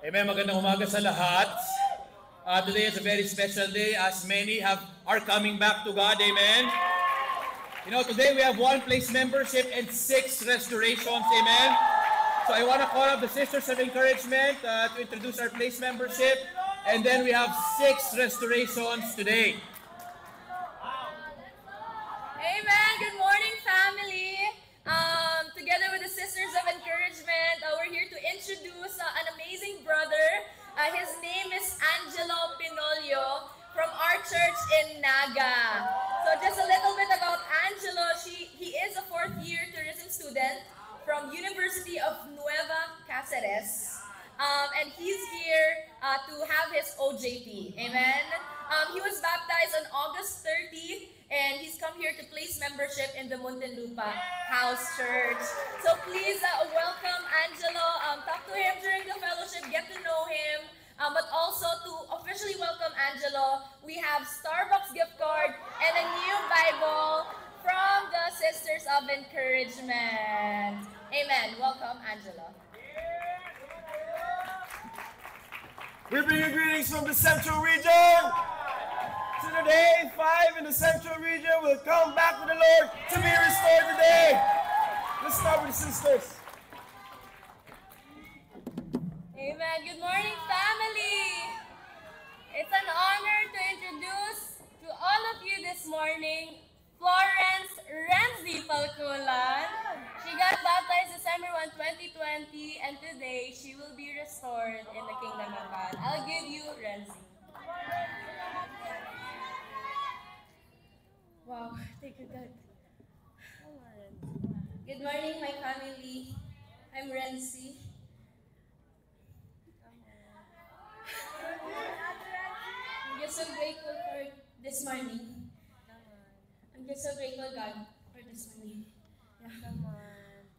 Amen. Magandang umaga sa lahat. Today is a very special day as many are coming back to God. Amen. You know, today we have 1 place membership and 6 restorations. Amen. So I want to call up the Sisters of Encouragement to introduce our place membership. And then we have 6 restorations today. Amen. Good morning, family. Together with the Sisters of Encouragement, we're here to introduce an amazing brother. His name is Angelo Pinolio from our church in Naga. So just a little bit about Angelo. He is a 4th-year tourism student from University of Nueva Cáceres. And he's here to have his OJT. Amen. He was baptized on August 30, and he's come here to place membership in the Muntinlupa House Church. So please welcome Angelo. Talk to him during the fellowship, get to know him. But also to officially welcome Angelo, we have Starbucks gift card and a new Bible from the Sisters of Encouragement. Amen. Welcome, Angelo. We bring you greetings from the Central Region. Today, 5 in the Central Region will come back to the Lord to be restored today. Let's start with the sisters. Amen. Good morning, family. It's an honor to introduce to all of you this morning Florence Renzi Falcolan. She got baptized December 1, 2020, and today she will be restored in the kingdom of God. I'll give you Renzi. Wow, thank you, God. Good morning, my family. I'm Renzi. I'm just so grateful for this morning. I'm just so grateful, God, for this morning. Yeah. Come on.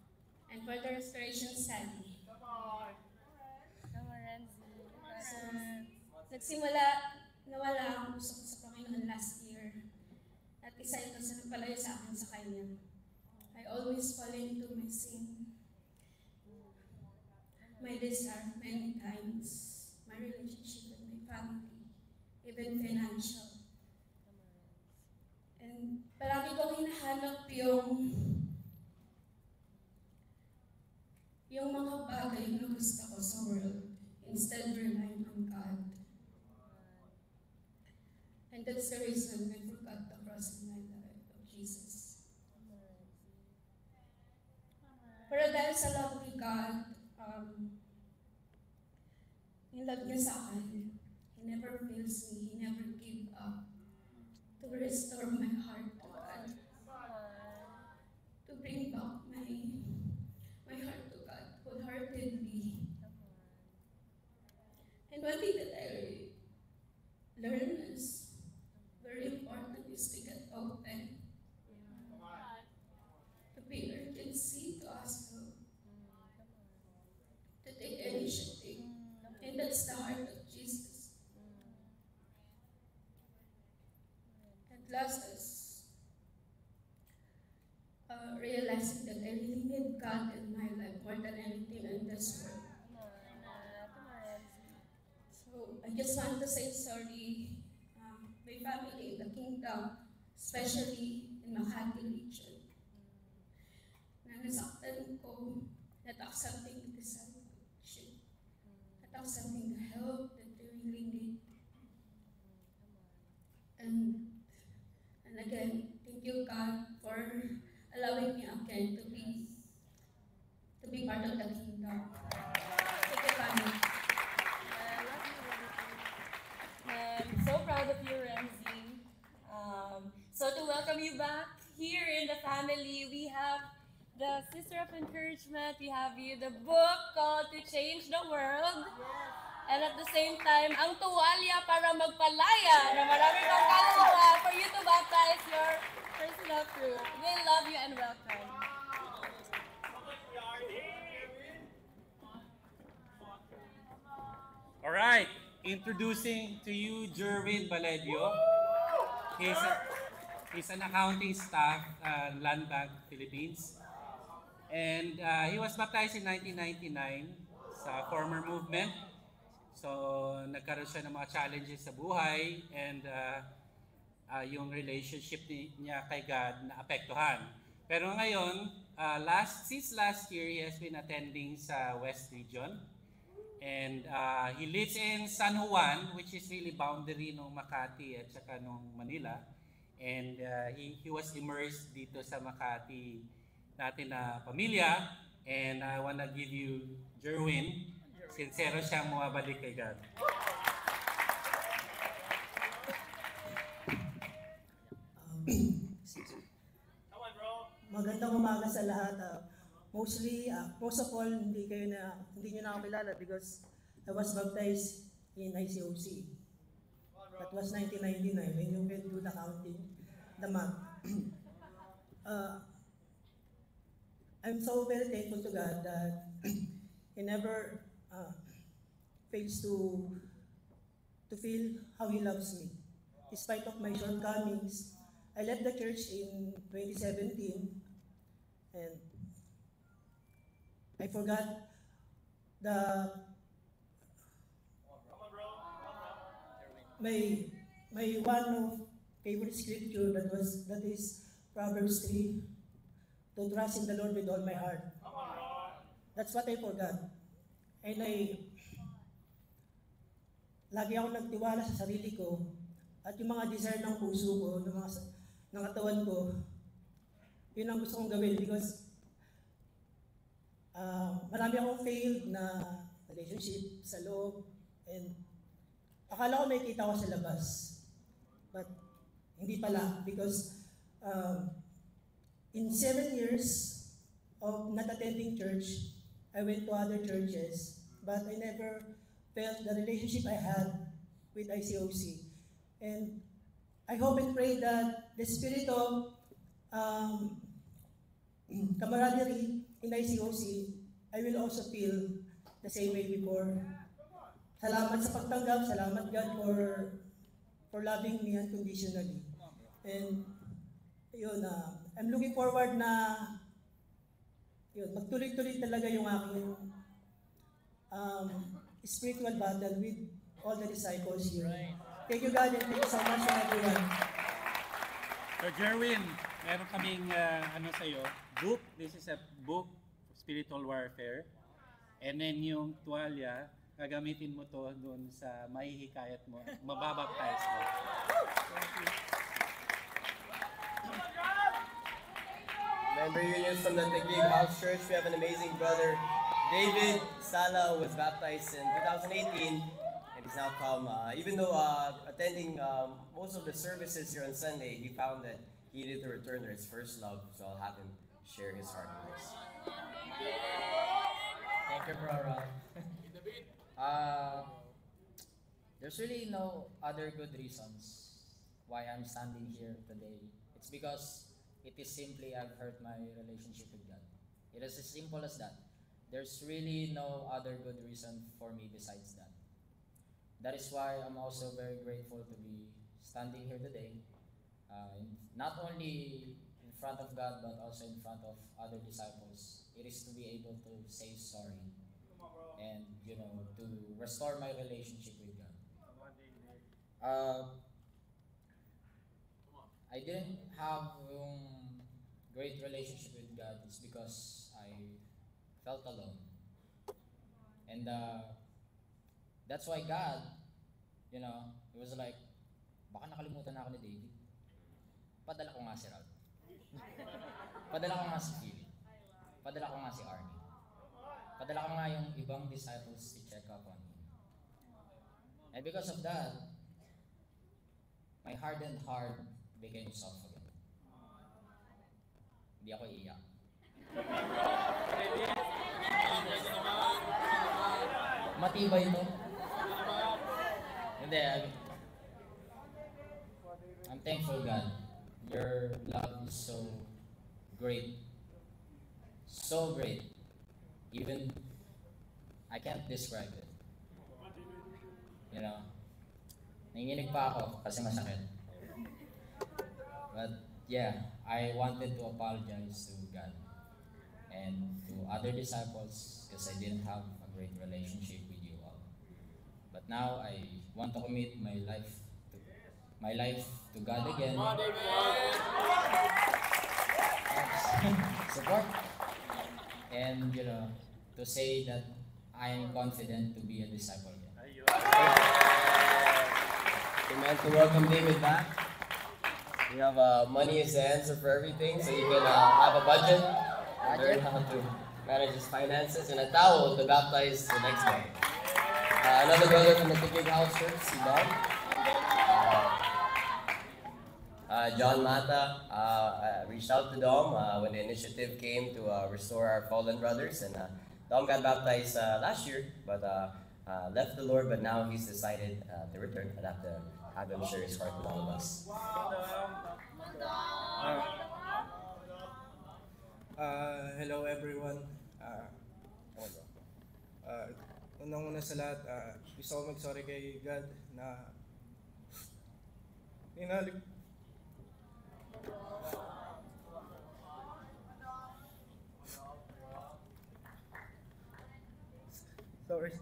And for the restoration study. Come on. Come on, Renzi. So, nagsimula, nawala ang gusto ko sa Panginoon last year. At isa ito sa nagpalayo sa akin sa Kanya. I always fall into my sin. My desire many times. My relationship with my family. Even financial. And palagi kong hinahanap yung mga bagay na gusto ko sa world instead relying on God. And that's the reason I forgot the cross in my life of Jesus. Pero dahil sa love ni God, yung love niya sa akin, He never fails me, He never gave up to restore my heart to God, to bring back my heart to God wholeheartedly. And one thing that I learned is very important is to get open, to be urgency, to ask help, to take initiative. And that's the heart of Jesus. And last is realizing that I really need God in my life more than anything in this world. So I just want to say sorry, my family in the kingdom, especially in Makati region. Na nasaktan ko, not accepting the salvation, not accepting the help that they really need. And again, thank you God for allowing me again to be part of the kingdom. Thank you, family. I'm so proud of you, Renzi. So to welcome you back here in the family, we have the Sister of Encouragement. We have you the book called To Change the World. And at the same time, ang tuwalya para magpalaya na marami kang kaluluwa for you to baptize your personal fruit. We love you and welcome. All right. Introducing to you Jerwin Valedio. He's an accounting staff at Land Bank Philippines. And he was baptized in 1999 sa former movement. So, nagkaroon siya ng mga challenges sa buhay and yung relationship niya kay God na apektuhan. Pero ngayon, since last year, he has been attending sa West Region. And he lives in San Juan, which is really boundary ng Makati at saka ng Manila. And he was immersed dito sa Makati natin na pamilya. And I want to give you Jerwin. Sincero siyang bumabalik kay God. Magandang umaga sa lahat. Most of all, hindi niyo na ako kilala because I was baptized in ICOC. That was 1999, and you can do the counting, the math. I'm so very thankful to God that He never fails to feel how He loves me. Despite of my shortcomings, I left the church in 2017 and I forgot my one of favorite scripture that is Proverbs 3, to trust in the Lord with all my heart. That's what I forgot. And lagi ako nagtiwala sa sarili ko at yung mga desire ng puso ko, ng katawan ko, yun ang gusto kong gawin because marami akong failed na relationship sa loob and akala ko may kita ko sa labas. But hindi pala because in 7 years of not attending church, I went to other churches, but I never felt the relationship I had with ICOC. And I hope and pray that the spirit of camaraderie in ICOC, I will also feel the same way before. Salamat sa pagtanggap, salamat God for loving me unconditionally. And yun, I'm looking forward na magtuloy-tuloy talaga yung aking spiritual battle with all the disciples here. Thank you God and thank you so much for everyone. So Jerwin, meron kaming sa'yo, book. This is a book, Spiritual Warfare. And then yung tuwalya, gagamitin mo to doon sa mahihikayat mo, mababaptize mo. Thank you. Member unions from the Taguig House Church. We have an amazing brother, David Sala, who was baptized in 2018, and he's now come. Even though attending most of the services here on Sunday, he found that he needed to return to his first love. So I'll have him share his heart with us. Thank you, Bro Rob. There's really no other good reasons why I'm standing here today. It's because it is simply I've hurt my relationship with God. It is as simple as that. There's really no other good reason for me besides that. That is why I'm also very grateful to be standing here today, not only in front of God but also in front of other disciples. It is to be able to say sorry and to restore my relationship with God. I didn't have a great relationship with God. It's because I felt alone. And that's why God, it was like, baka nakalimutan na ako ni David. Padala ko nga si Ralph. Padala ko nga si Philip. Padala ko nga si Arnie. Padala ko nga yung ibang disciples to check up on him. And because of that, my hardened heart became soft again. Hindi ako iiyak. Matibay ito. Hindi, I'm thankful God. Your love is so great. So great. Even I can't describe it. Nanginginig pa ako kasi masakit. But yeah, I wanted to apologize to God and to other disciples because I didn't have a great relationship with you all. Now I want to commit my life to God again. Support. And to say that I am confident to be a disciple again. Amen. To welcome David back. We have money is the answer for everything, so you can have a budget, learn how to manage his finances, and a towel to baptize the next one. Another brother from the Big House Church, si Don. John Mata reached out to Dom when the initiative came to restore our fallen brothers, and Dom got baptized last year, but left the Lord, but now he's decided to return. I'd have to have him share his heart with all of us. Hello everyone. Unang-una sa lahat, gusto ko mag-sorry kay God na sorry.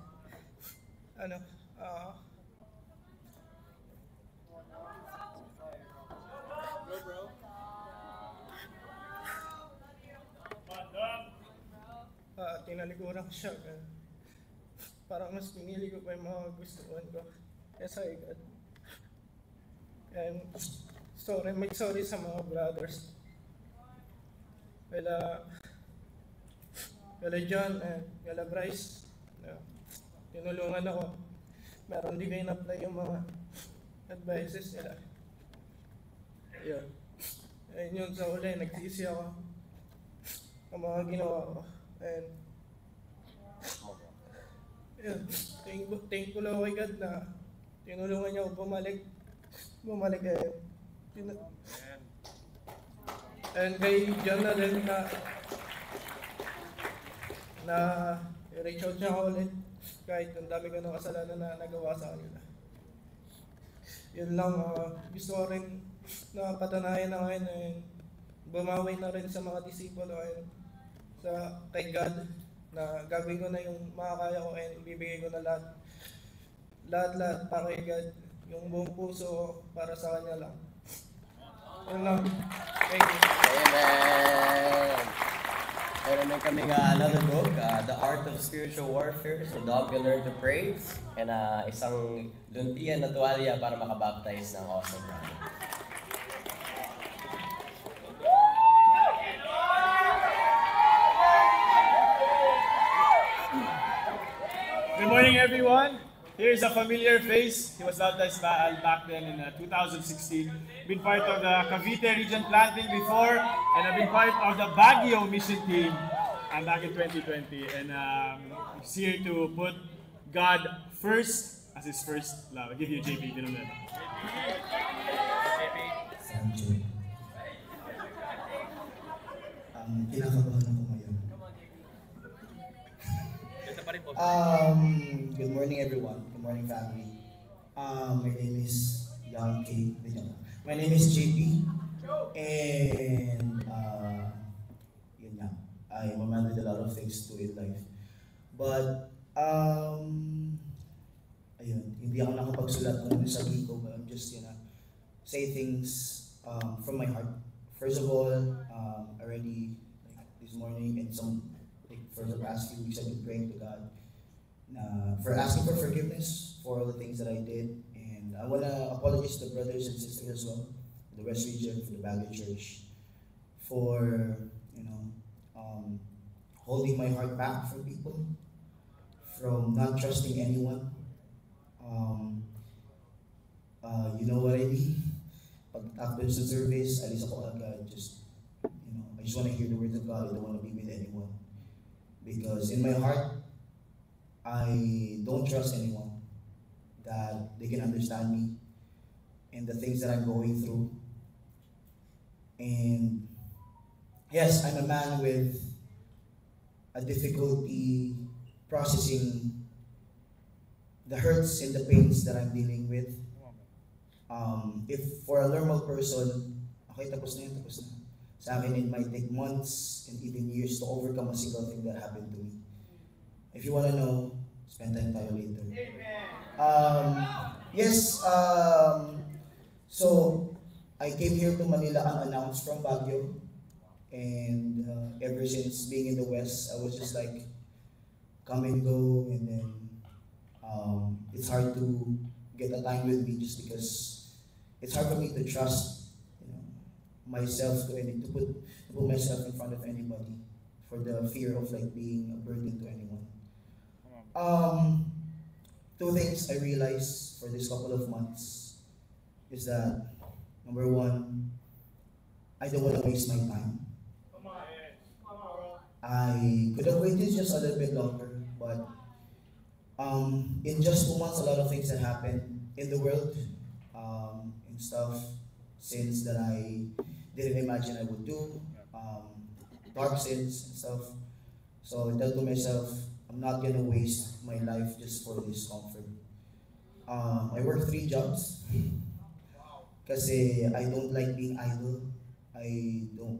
Tinalikuran ko siya. Parang mas pinili ko pa yung mga gustuhan ko kesa kay God. And sorry sa mga brothers. Wala John and wala Bryce. Tinulungan ako. Meron di kayo na-apply yung mga advices nila. Yun. Ayun yun sa uli, nagsisi ako ang mga ginawa ko. And yun, thankful ako kay God na tinulungan niya ako bumalik and kay John na rin na i-reach out niya ako ulit kahit ang dami ko ng kasalanan na nagawa sa kanila. Yun lang, gusto ko rin na patanayan na ngayon bumawi na rin sa mga disipulo kay God na gagawin ko na yung makakaya ko and ibibigay ko na lahat para kay God, yung buong puso para sa Kanya lang. Yun lang. Thank you. Amen. Meron din kaming another book, The Art of Spiritual Warfare, so dog can learn to pray, and isang luntian na tuwalya para makabaptize ng awesome brother. Good morning, everyone. Here's a familiar face. He was baptized back then in 2016. Been part of the Cavite region planting before, and I've been part of the Baguio mission team back in 2020. And he's here to put God first as his first love. I'll give you JP. Kinakabahan ako ngayon. Good morning everyone. Good morning family. My name is Young K. My name is JP. And yun nga. I am a man with a lot of things to do in life. But ayun, hindi ako nakapagsulat kung ano sabihin ko, but I'm just say things from my heart. First of all, already this morning and for the past few weeks I've been praying to God for asking for forgiveness for all the things that I did, and I want to apologize to the brothers and sisters as well, the West Region, for the Baguio Church, for holding my heart back from people, from not trusting anyone. You know what I mean? Pag after the service, alis ako agad, I just want to hear the words of God. I don't want to be with anyone. Because in my heart, I don't trust anyone that they can understand me and the things that I'm going through. And yes, I'm a man with a difficulty processing the hurts and the pains that I'm dealing with. If for a normal person, okay, tapos na yun, tapos na. Sa akin, it might take months and even years to overcome a single thing that happened to me. If you want to know, spend time tayo later. Amen. Yes, so I came here to Manila unannounced from Baguio. And ever since being in the West, I was just like, come and go. And then it's hard to get a time with me just because it's hard for me to trust, you know, myself to put myself in front of anybody for the fear of like being a burden to anyone. Two things I realized for this couple of months is that number one, I don't want to waste my time. I could have waited just a little bit longer, but in just 2 months, a lot of things that happened in the world and stuff, sins that I didn't imagine I would do, dark sins and stuff. So I thought to myself, I'm not gonna waste my life just for this comfort. I work 3 jobs kasi I don't like being idle.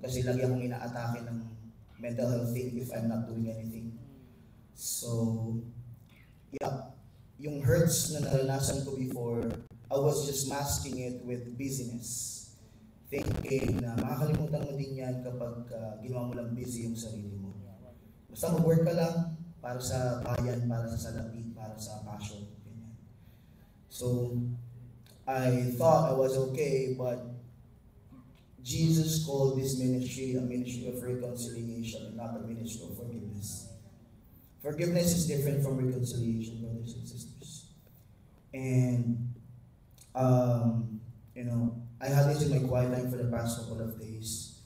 Kasi lagi akong inaatake ng mental health thing if I'm not doing anything. So, yeah, yung hurts na naranasan ko before, I was just masking it with busyness. Thinking na makakalimutan mo din yan kapag ginawa mo lang busy yung sarili mo. Basta mag-work ka lang para sa bayan, para sa salapi, para sa passion. Ganyan. So, I thought I was okay, but Jesus called this ministry a ministry of reconciliation and not a ministry of forgiveness. Forgiveness is different from reconciliation, brothers and sisters. And, you know, I had this in my quiet time for the past couple of days.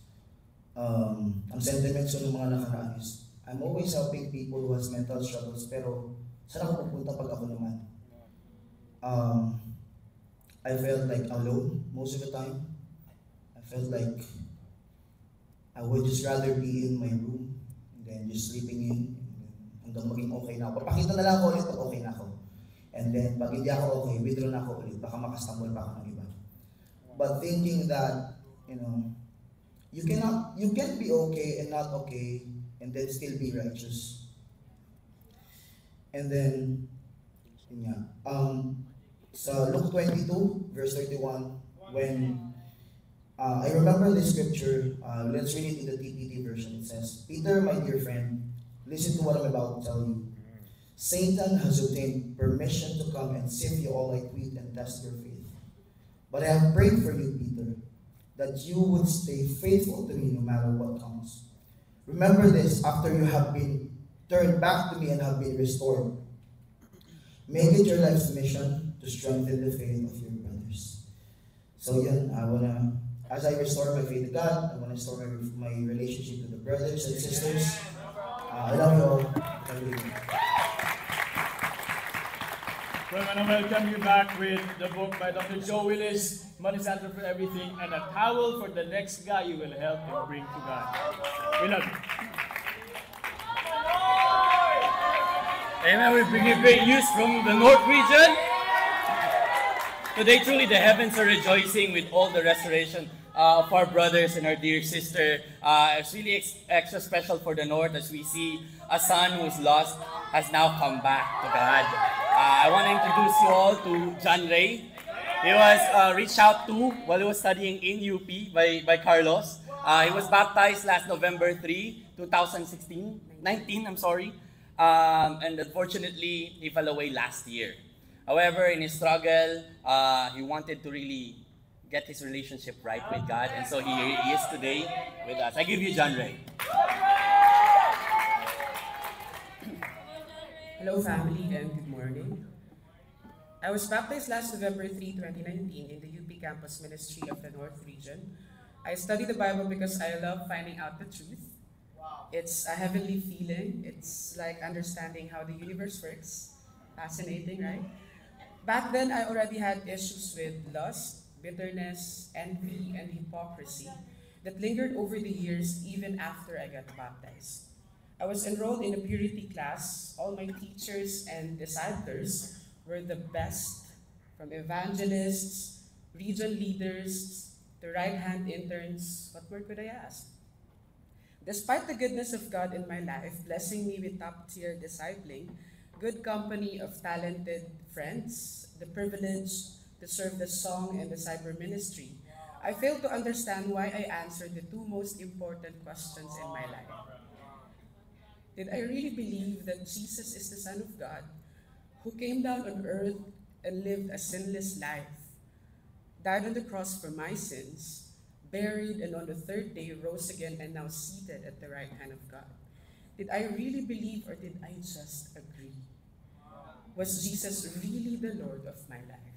Ang sentiments ko ng mga nakaraan is, I'm always helping people who has mental struggles, pero saan ako pupunta pag ako naman? I felt like alone most of the time. I felt like I would just rather be in my room and then just sleeping in hanggang maging okay na ako. Papakita na lang ako ulit pag okay na ako. And then pag hindi ako okay, withdraw na ako ulit. Baka makastumble pa ako ng iba. But thinking that, you know, you can be okay and not okay and then still be righteous. And then, yeah, so Luke 22, verse 31, when I remember this scripture, let's read it in the TPT version. It says, Peter, my dear friend, listen to what I'm about to tell you. Satan has obtained permission to come and sift you all like wheat and test your faith. But I have prayed for you, Peter, that you would stay faithful to me no matter what comes. Remember this after you have been turned back to me and have been restored. Make it your life's mission to strengthen the faith of your brothers. So yun, as I restore my faith to God, I want to restore my relationship to the brothers and sisters. I love you all. We're going to welcome you back with the book by Dr. Joe Willis, Money Center for Everything, and a towel for the next guy you will help him bring to God. We love you. Amen. We bring you great news from the North region. Today, truly, the heavens are rejoicing with all the restoration of our brothers and our dear sister. It's really extra special for the North as we see a son who was lost has now come back to God. I want to introduce you all to John Ray. He was reached out to while he was studying in UP by Carlos. He was baptized last November 3, 19, I'm sorry. And unfortunately, he fell away last year. However, in his struggle, he wanted to really get his relationship right with God, and so he is today with us. I give you John Ray. Hello, family, and good morning. I was baptized last November 3, 2019 in the UP Campus Ministry of the North Region. I study the Bible because I love finding out the truth. It's a heavenly feeling. It's like understanding how the universe works. Fascinating, right? Back then, I already had issues with lust, bitterness, envy, and hypocrisy that lingered over the years even after I got baptized. I was enrolled in a purity class. All my teachers and disciples were the best, from evangelists, region leaders, to right-hand interns. What more could I ask? Despite the goodness of God in my life, blessing me with top-tier discipling, good company of talented friends, the privilege to serve the song and the cyber ministry, I failed to understand why I answered the two most important questions in my life. Did I really believe that Jesus is the Son of God, who came down on earth and lived a sinless life, died on the cross for my sins, buried, and on the third day rose again and now seated at the right hand of God? Did I really believe, or did I just agree? Was Jesus really the Lord of my life?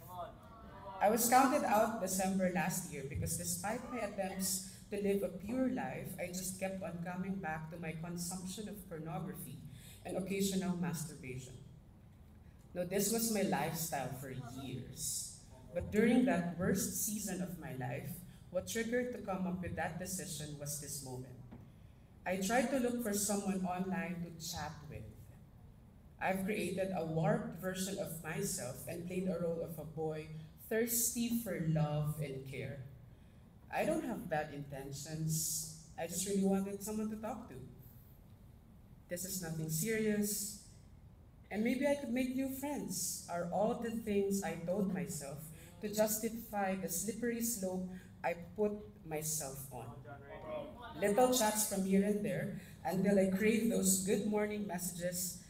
I was counted out December last year because despite my attempts to live a pure life, I just kept on coming back to my consumption of pornography and occasional masturbation. Now, this was my lifestyle for years. But during that worst season of my life, what triggered to come up with that decision was this moment. I tried to look for someone online to chat with. I've created a warped version of myself and played a role of a boy thirsty for love and care. I don't have bad intentions. I just really wanted someone to talk to. This is nothing serious. And maybe I could make new friends, are all the things I told myself to justify the slippery slope I put myself on. Little chats from here and there until I crave those good morning messages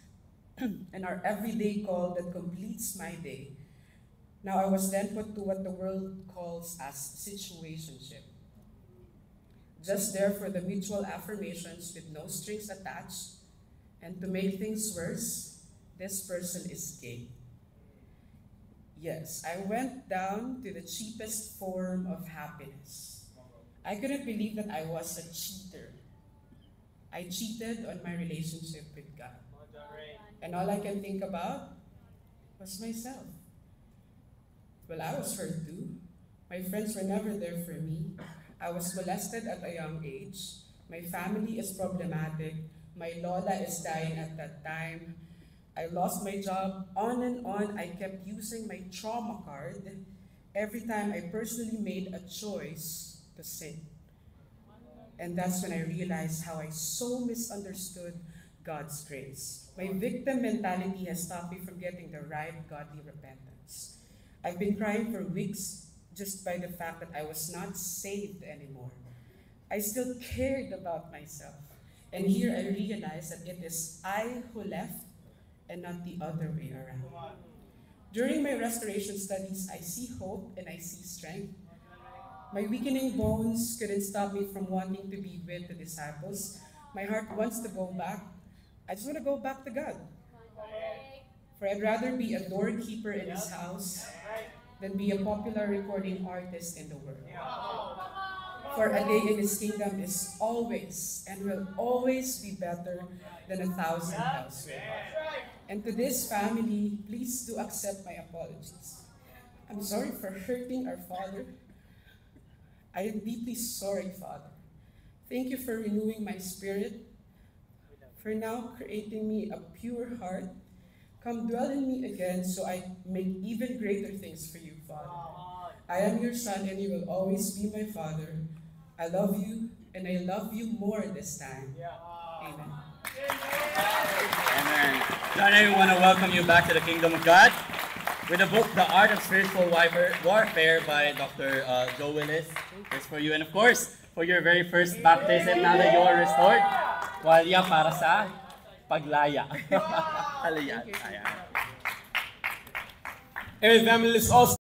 and our everyday call that completes my day. Now I was then put to what the world calls as situationship. Just there for the mutual affirmations with no strings attached. And to make things worse, this person is gay. Yes, I went down to the cheapest form of happiness. I couldn't believe that I was a cheater. I cheated on my relationship with God. And all I can think about was myself. Well, I was hurt too. My friends were never there for me. I was molested at a young age. My family is problematic. My lola is dying at that time. I lost my job. On and on, I kept using my trauma card every time I personally made a choice to sin. And that's when I realized how I so misunderstood God's grace. My victim mentality has stopped me from getting the right godly repentance. I've been crying for weeks just by the fact that I was not saved anymore. I still cared about myself. And here I realized that it is I who left and not the other way around. During my restoration studies, I see hope and I see strength. My weakening bones couldn't stop me from wanting to be with the disciples. My heart wants to go back. I just want to go back to God. For I'd rather be a doorkeeper in His house than be a popular recording artist in the world. For a day in His kingdom is always and will always be better than 1,000 elsewhere. And to this family, please do accept my apologies. I'm sorry for hurting our Father. I am deeply sorry, Father. Thank you for renewing my spirit, for now creating me a pure heart. Come dwell in me again so I make even greater things for you, Father. I am your son and you will always be my Father. I love you and I love you more this time. Amen. Amen. John, I want to welcome you back to the Kingdom of God with the book, The Art of Spiritual Warfare by Dr. Joe Willis. It's for you. And of course, for your very first baptism now that you are restored. Walya para sa paglaya. Ayan. Amen, family. Let's all